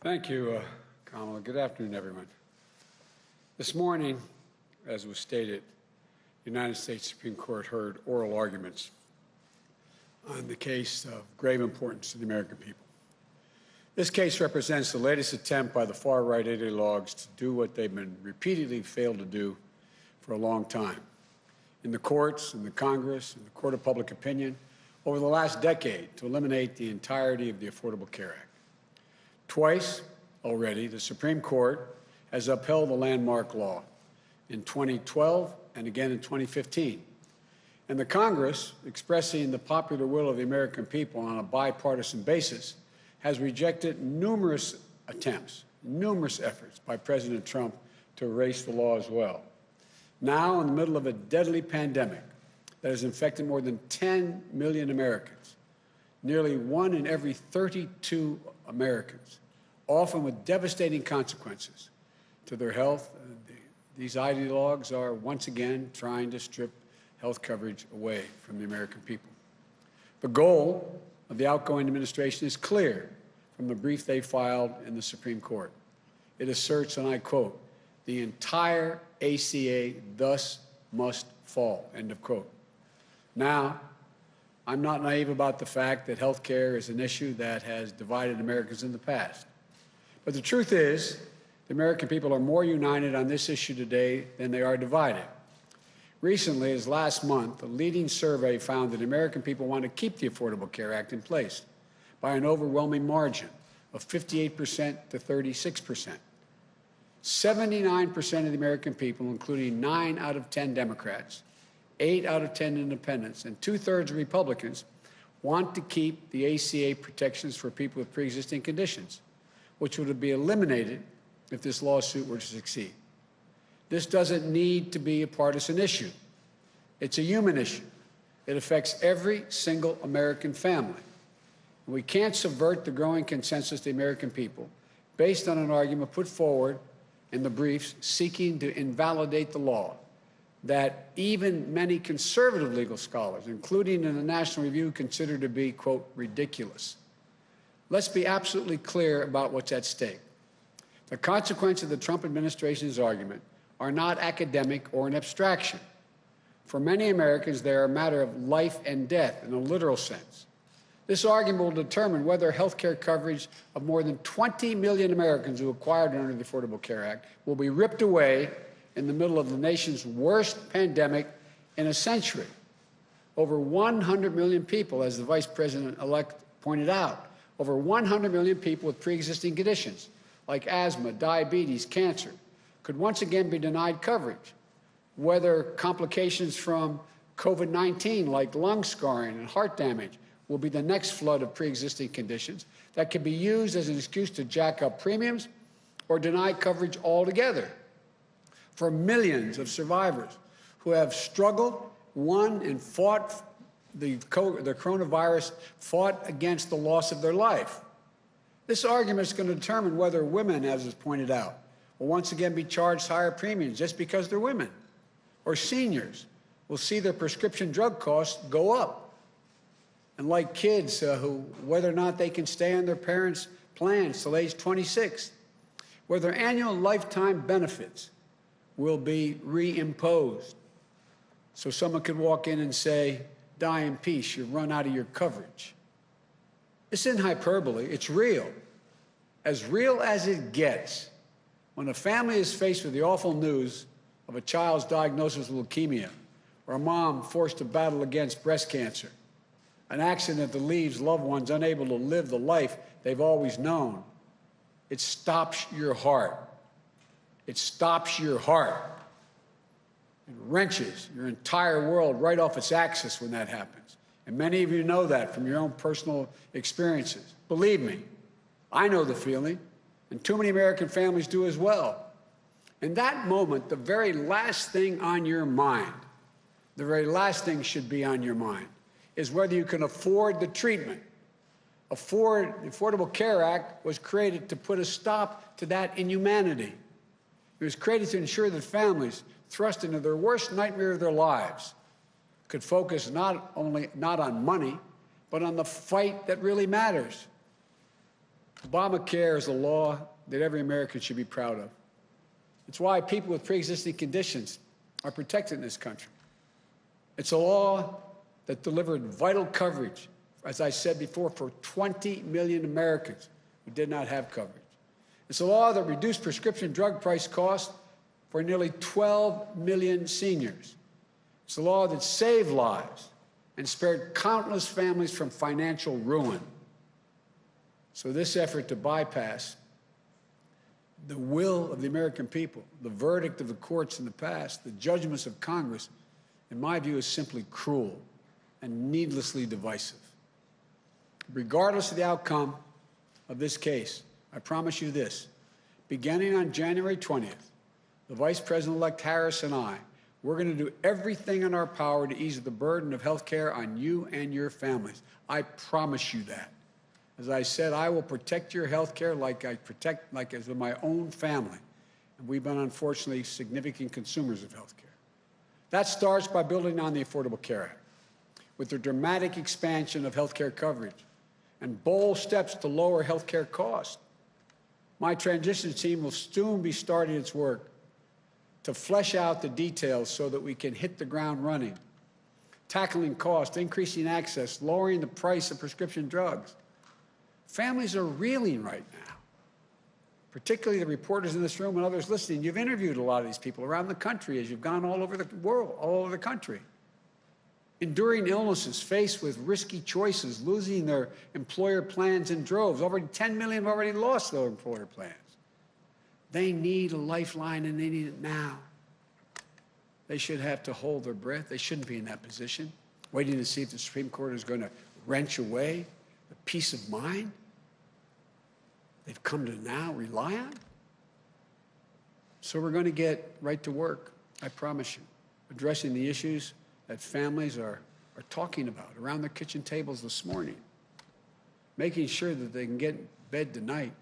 Thank you, Kamala. Good afternoon, everyone. This morning, as was stated, the United States Supreme Court heard oral arguments on the case of grave importance to the American people. This case represents the latest attempt by the far-right ideologues to do what they've been repeatedly failed to do for a long time. In the courts, in the Congress, in the court of public opinion, over the last decade, to eliminate the entirety of the Affordable Care Act. Twice already, the Supreme Court has upheld the landmark law, in 2012 and again in 2015. And the Congress, expressing the popular will of the American people on a bipartisan basis, has rejected numerous attempts, numerous efforts by President Trump to erase the law as well. Now, in the middle of a deadly pandemic that has infected more than 10 million Americans, nearly 1 in every 32 Americans, often with devastating consequences to their health. These ideologues are once again trying to strip health coverage away from the American people. The goal of the outgoing administration is clear from the brief they filed in the Supreme Court. It asserts, and I quote, "The entire ACA thus must fall," end of quote. Now, I'm not naive about the fact that health care is an issue that has divided Americans in the past. But the truth is, the American people are more united on this issue today than they are divided. Recently, as last month, a leading survey found that the American people want to keep the Affordable Care Act in place by an overwhelming margin of 58% to 36%. 79% of the American people, including 9 out of 10 Democrats, 8 out of 10 independents, and 2/3 of Republicans, want to keep the ACA protections for people with pre-existing conditions, which would be eliminated if this lawsuit were to succeed. This doesn't need to be a partisan issue. It's a human issue. It affects every single American family. And we can't subvert the growing consensus of the American people based on an argument put forward in the briefs seeking to invalidate the law that even many conservative legal scholars, including in the National Review, consider to be, quote, ridiculous. Let's be absolutely clear about what's at stake. The consequences of the Trump administration's argument are not academic or an abstraction. For many Americans, they are a matter of life and death in a literal sense. This argument will determine whether health care coverage of more than 20 million Americans who acquired under the Affordable Care Act will be ripped away in the middle of the nation's worst pandemic in a century. Over 100 million people, as the Vice President-elect pointed out, over 100 million people with pre-existing conditions like asthma, diabetes, cancer, could once again be denied coverage, whether complications from COVID-19 like lung scarring and heart damage will be the next flood of pre-existing conditions that can be used as an excuse to jack up premiums or deny coverage altogether. For millions of survivors who have struggled, won, and fought the coronavirus, fought against the loss of their life. This argument is going to determine whether women, as is pointed out, will once again be charged higher premiums just because they're women, or seniors will see their prescription drug costs go up. And like kids whether or not they can stay on their parents' plans till age 26, whether annual lifetime benefits will be reimposed. So someone could walk in and say, "Die in peace, you've run out of your coverage." This isn't hyperbole, it's real. As real as it gets, when a family is faced with the awful news of a child's diagnosis with leukemia, or a mom forced to battle against breast cancer, an accident that leaves loved ones unable to live the life they've always known, it stops your heart. It stops your heart. It wrenches your entire world right off its axis when that happens. And many of you know that from your own personal experiences. Believe me, I know the feeling, and too many American families do as well. In that moment, the very last thing on your mind, the very last thing should be on your mind, is whether you can afford the treatment. The Affordable Care Act was created to put a stop to that inhumanity. It was created to ensure that families thrust into their worst nightmare of their lives could focus not on money, but on the fight that really matters. Obamacare is a law that every American should be proud of. It's why people with pre-existing conditions are protected in this country. It's a law that delivered vital coverage, as I said before, for 20 million Americans who did not have coverage. It's a law that reduced prescription drug price costs for nearly 12 million seniors. It's a law that saved lives and spared countless families from financial ruin. So this effort to bypass the will of the American people, the verdict of the courts in the past, the judgments of Congress, in my view, is simply cruel and needlessly divisive. Regardless of the outcome of this case, I promise you this: beginning on January 20th, the Vice President-elect Harris and we're going to do everything in our power to ease the burden of health care on you and your families. I promise you that. As I said, I will protect your health care like as with my own family. And we've been, unfortunately, significant consumers of health care. That starts by building on the Affordable Care Act, with the dramatic expansion of health care coverage and bold steps to lower health care costs. My transition team will soon be starting its work to flesh out the details so that we can hit the ground running, tackling costs, increasing access, lowering the price of prescription drugs. Families are reeling right now, particularly the reporters in this room and others listening. You've interviewed a lot of these people around the country as you've gone all over the world, all over the country, enduring illnesses, faced with risky choices, losing their employer plans in droves. Already 10 million have already lost their employer plans. They need a lifeline, and they need it now. They should have to hold their breath. They shouldn't be in that position, waiting to see if the Supreme Court is going to wrench away the peace of mind they've come to now rely on. So we're going to get right to work, I promise you, addressing the issues that families are talking about around their kitchen tables this morning, making sure that they can get in bed tonight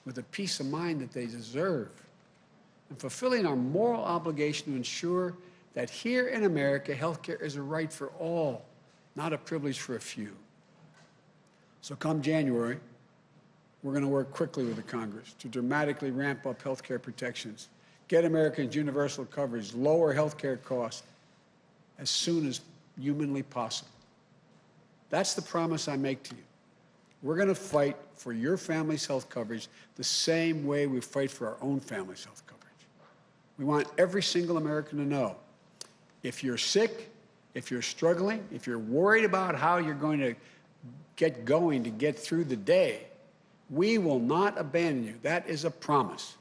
with the peace of mind that they deserve, and fulfilling our moral obligation to ensure that here in America, health care is a right for all, not a privilege for a few. So come January, we're going to work quickly with the Congress to dramatically ramp up health care protections, get Americans universal coverage, lower health care costs as soon as humanly possible. That's the promise I make to you. We're going to fight for your family's health coverage the same way we fight for our own family's health coverage. We want every single American to know, if you're sick, if you're struggling, if you're worried about how you're going to get going to get through the day, we will not abandon you. That is a promise.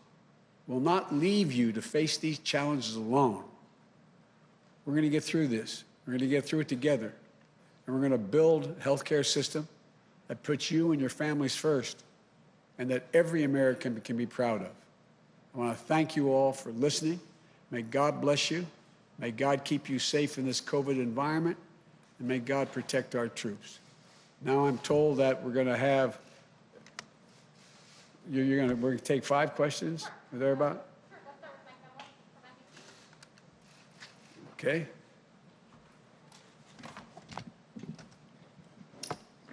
We'll not leave you to face these challenges alone. We're going to get through this. We're going to get through it together. And we're going to build a healthcare system that puts you and your families first, and that every American can be proud of. I want to thank you all for listening. May God bless you. May God keep you safe in this COVID environment, and may God protect our troops. Now I'm told that we're going to have, we're going to take 5 questions or thereabout. Okay.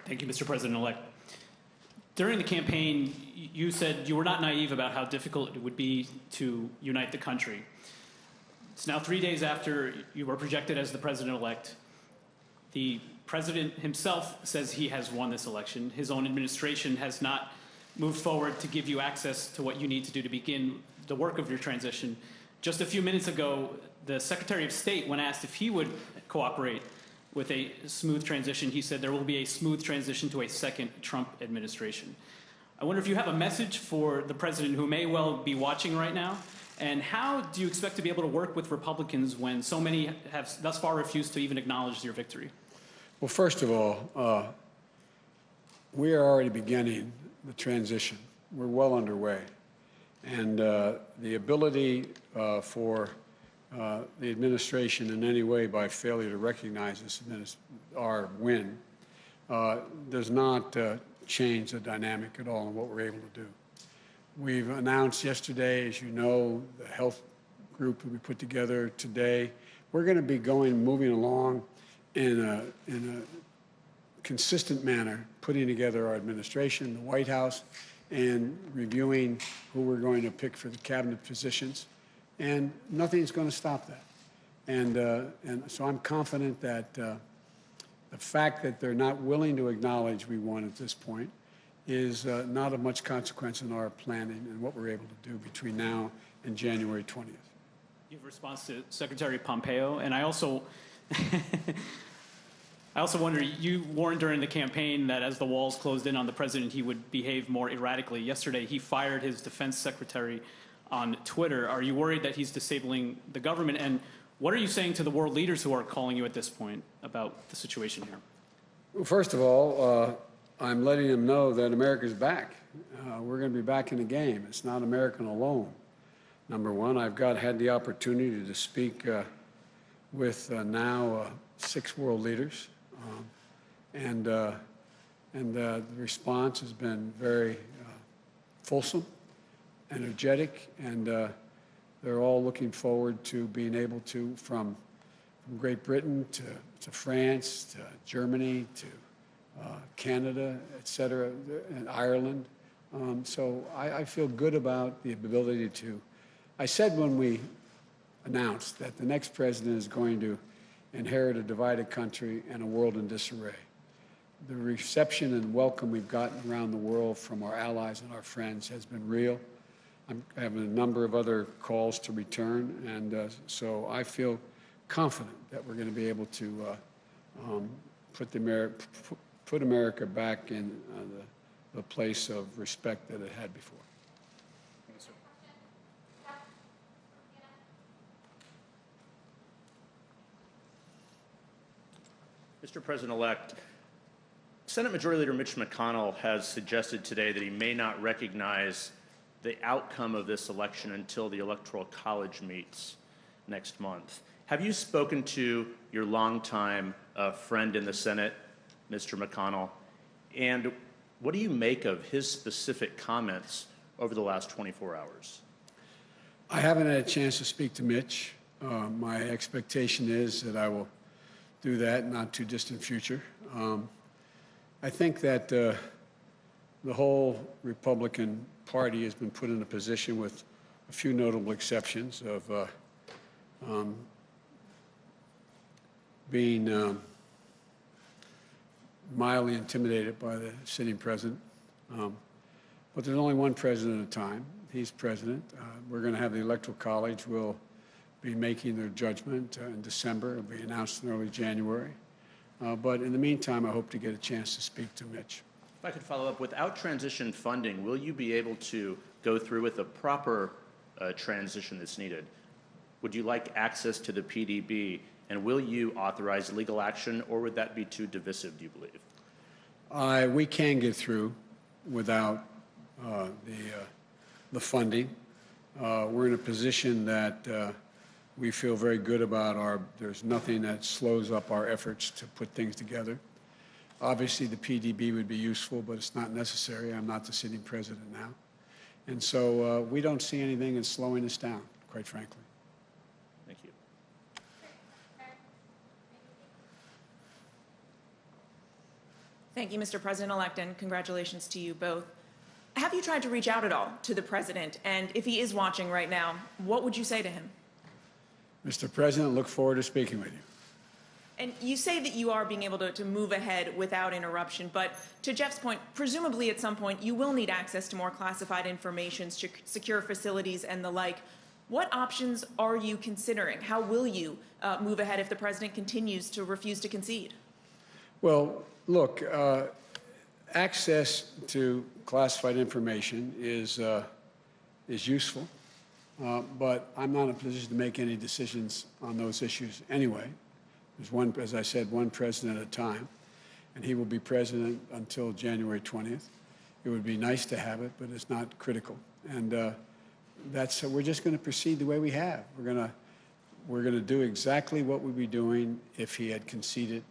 Thank you, Mr. President-elect. During the campaign, you said you were not naive about how difficult it would be to unite the country. It's now 3 days after you were projected as the president-elect. The president himself says he has won this election. His own administration has not moved forward to give you access to what you need to do to begin the work of your transition. Just a few minutes ago, the Secretary of State, when asked if he would cooperate with a smooth transition, he said there will be a smooth transition to a second Trump administration. I wonder if you have a message for the president who may well be watching right now, and how do you expect to be able to work with Republicans when so many have thus far refused to even acknowledge your victory? Well, first of all, we are already beginning the transition. We're well underway. And the ability for the administration in any way by failure to recognize this our win does not change the dynamic at all in what we're able to do. We've announced yesterday, as you know, the health group that we put together today. We're going to be moving along in a consistent manner, putting together our administration, the White House, and reviewing who we're going to pick for the cabinet positions, and nothing's going to stop that. And so I'm confident that the fact that they're not willing to acknowledge we won at this point is not of much consequence in our planning and what we're able to do between now and January 20th. You have a response to Secretary Pompeo, and I also wonder, you warned during the campaign that as the walls closed in on the president, he would behave more erratically. Yesterday, he fired his defense secretary on Twitter. Are you worried that he's disabling the government? And what are you saying to the world leaders who are calling you at this point about the situation here? Well, first of all, I'm letting them know that America's back. We're going to be back in the game. It's not American alone. Number one, I've had the opportunity to speak with now 6 world leaders, and the response has been very fulsome, energetic, and they're all looking forward to being able to, from Great Britain to France, to Germany, to Canada, et cetera, and Ireland. So I feel good about the ability to. I said when we announced that the next president is going to inherit a divided country and a world in disarray. The reception and welcome we've gotten around the world from our allies and our friends has been real. I'm having a number of other calls to return, and so I feel confident that we're going to be able to put America back in the place of respect that it had before. Mr. President-elect, Senate Majority Leader Mitch McConnell has suggested today that he may not recognize the outcome of this election until the Electoral College meets next month. Have you spoken to your longtime friend in the Senate, Mr. McConnell, and what do you make of his specific comments over the last 24 hours? I haven't had a chance to speak to Mitch. My expectation is that I will do that in not too distant future. I think that the whole Republican Party has been put in a position, with a few notable exceptions, of being mildly intimidated by the sitting president. But there's only one president at a time. He's president. We're going to have the Electoral College will be making their judgment in December. It'll be announced in early January. But in the meantime, I hope to get a chance to speak to Mitch. If I could follow up, without transition funding, will you be able to go through with the proper transition that's needed? Would you like access to the PDB, and will you authorize legal action, or would that be too divisive, do you believe? We can get through without the funding. We're in a position that we feel very good about. There's nothing that slows up our efforts to put things together. Obviously, the PDB would be useful, but it's not necessary. I'm not the sitting president now. And so we don't see anything that's slowing us down, quite frankly. Thank you. Thank you, Mr. President-elect, and congratulations to you both. Have you tried to reach out at all to the president? And if he is watching right now, what would you say to him? Mr. President, look forward to speaking with you. And you say that you are being able to move ahead without interruption, but to Jeff's point, presumably at some point you will need access to more classified information, secure facilities and the like. What options are you considering? How will you move ahead if the president continues to refuse to concede? Well, look, access to classified information is useful, but I'm not in a position to make any decisions on those issues anyway. There's one, as I said, one president at a time, and he will be president until January 20th. It would be nice to have it, but it's not critical. And we're just going to proceed the way we have. We're going to do exactly what we'd be doing if he had conceded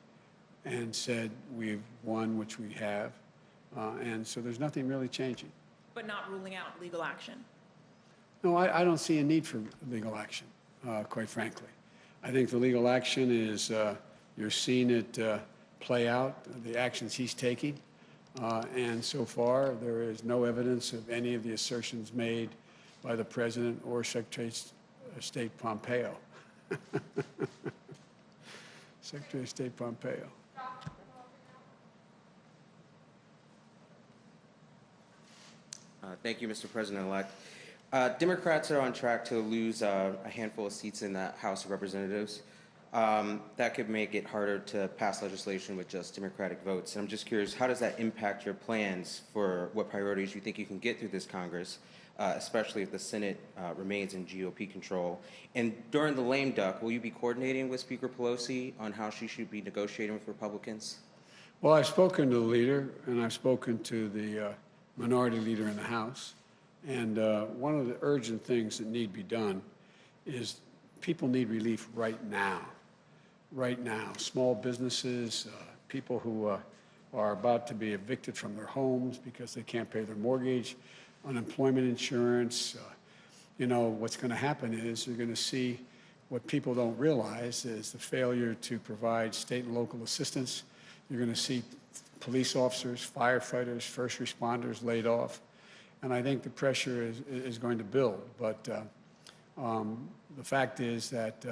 and said we've won, which we have. And so there's nothing really changing. But not ruling out legal action? No, I don't see a need for legal action, quite frankly. I think the legal action is, you're seeing it play out, the actions he's taking. And so far, there is no evidence of any of the assertions made by the President or Secretary of State Pompeo. Secretary of State Pompeo. Thank you, Mr. President-elect. Democrats are on track to lose a handful of seats in the House of Representatives. That could make it harder to pass legislation with just Democratic votes. And I'm just curious, how does that impact your plans for what priorities you think you can get through this Congress, especially if the Senate remains in GOP control? And during the lame duck, will you be coordinating with Speaker Pelosi on how she should be negotiating with Republicans? Well, I've spoken to the leader, and I've spoken to the minority leader in the House. And one of the urgent things that need to be done is people need relief right now. Right now. Small businesses, people who are about to be evicted from their homes because they can't pay their mortgage, unemployment insurance. You know, what's going to happen is you're going to see what people don't realize is the failure to provide state and local assistance. You're going to see police officers, firefighters, first responders laid off. And I think the pressure is going to build. But the fact is that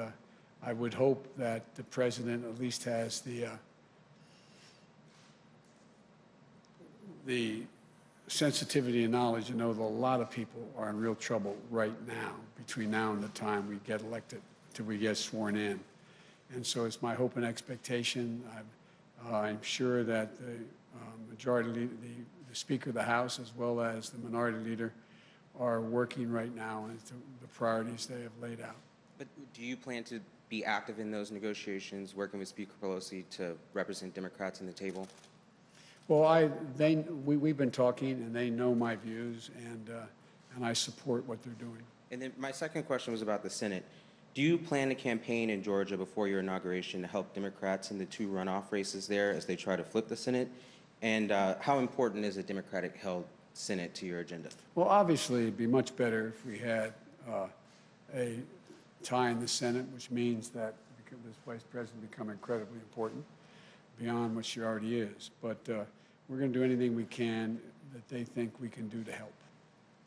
I would hope that the President at least has the sensitivity and knowledge to know that a lot of people are in real trouble right now, between now and the time we get elected, till we get sworn in. And so it's my hope and expectation. I'm sure that the majority leader, the Speaker of the House, as well as the minority leader, are working right now into the priorities they have laid out. But do you plan to be active in those negotiations, working with Speaker Pelosi to represent Democrats in the table? Well, we've been talking, and they know my views, and I support what they're doing. And then my second question was about the Senate. Do you plan to campaign in Georgia before your inauguration to help Democrats in the 2 runoff races there as they try to flip the Senate? And how important is a Democratic-held Senate to your agenda? Well, obviously, it'd be much better if we had a tie in the Senate, which means that this Vice President become incredibly important beyond what she already is. But we're going to do anything we can that they think we can do to help.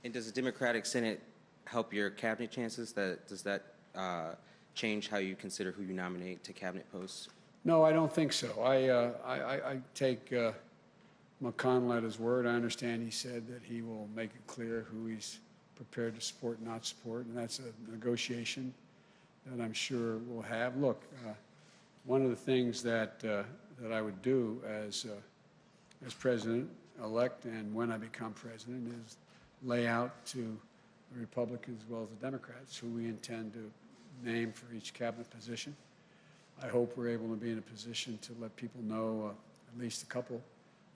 And does the Democratic Senate help your cabinet chances? Does that change how you consider who you nominate to cabinet posts? No, I don't think so. I take McConnell at his word. I understand he said that he will make it clear who he's prepared to support and not support, and that's a negotiation that I'm sure we'll have. Look, one of the things that I would do as president-elect and when I become president is lay out to the Republicans as well as the Democrats who we intend to name for each cabinet position. I hope we're able to be in a position to let people know at least a couple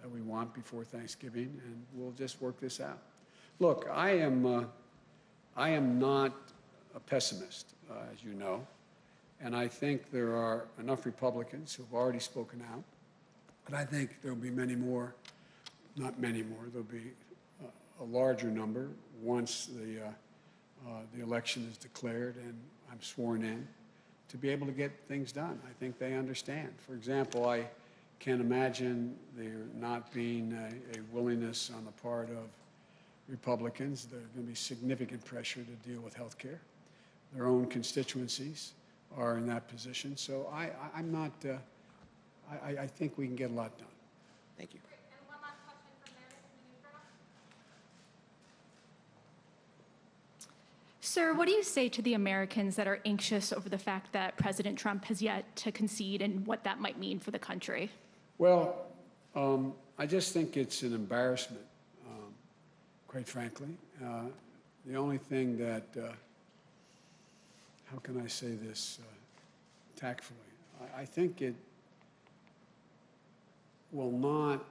that we want before Thanksgiving, and we'll just work this out. Look, I am not a pessimist, as you know, and I think there are enough Republicans who have already spoken out, but I think there will be many more, not many more, there'll be a larger number once the election is declared and I'm sworn in, to be able to get things done. I think they understand. For example, I can't imagine there not being a willingness on the part of Republicans. There's going to be significant pressure to deal with health care. Their own constituencies are in that position. So I'm not, I think we can get a lot done. Thank you. And one last question from Meredith in the newsroom. Sir, what do you say to the Americans that are anxious over the fact that President Trump has yet to concede and what that might mean for the country? Well, I just think it's an embarrassment, quite frankly. The only thing that, how can I say this tactfully? I think it will not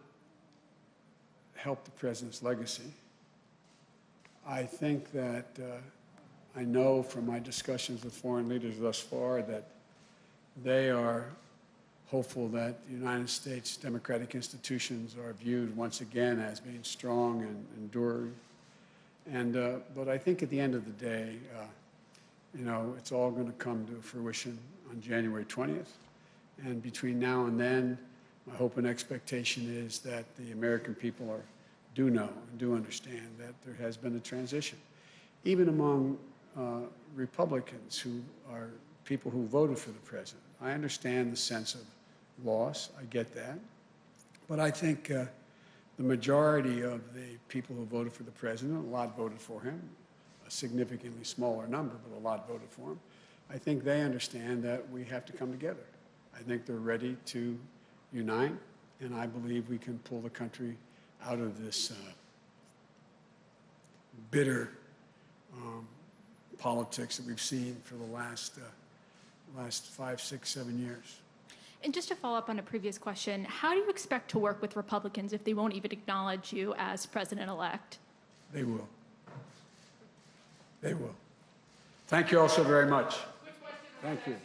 help the president's legacy. I think that I know from my discussions with foreign leaders thus far that they are hopeful that the United States democratic institutions are viewed once again as being strong and enduring. And but I think at the end of the day, you know, it's all going to come to fruition on January 20th. And between now and then, My hope and expectation is that the American people do know and do understand that there has been a transition. Even among Republicans who are people who voted for the president, I understand the sense of loss. I get that. But I think the majority of the people who voted for the president, a lot voted for him, a significantly smaller number, but a lot voted for him. I think they understand that we have to come together. I think they're ready to unite, and I believe we can pull the country out of this bitter politics that we've seen for the last 5, 6, 7 years. And just to follow up on a previous question, how do you expect to work with Republicans if they won't even acknowledge you as president-elect? They will. They will. Thank you all so very much. Thank you.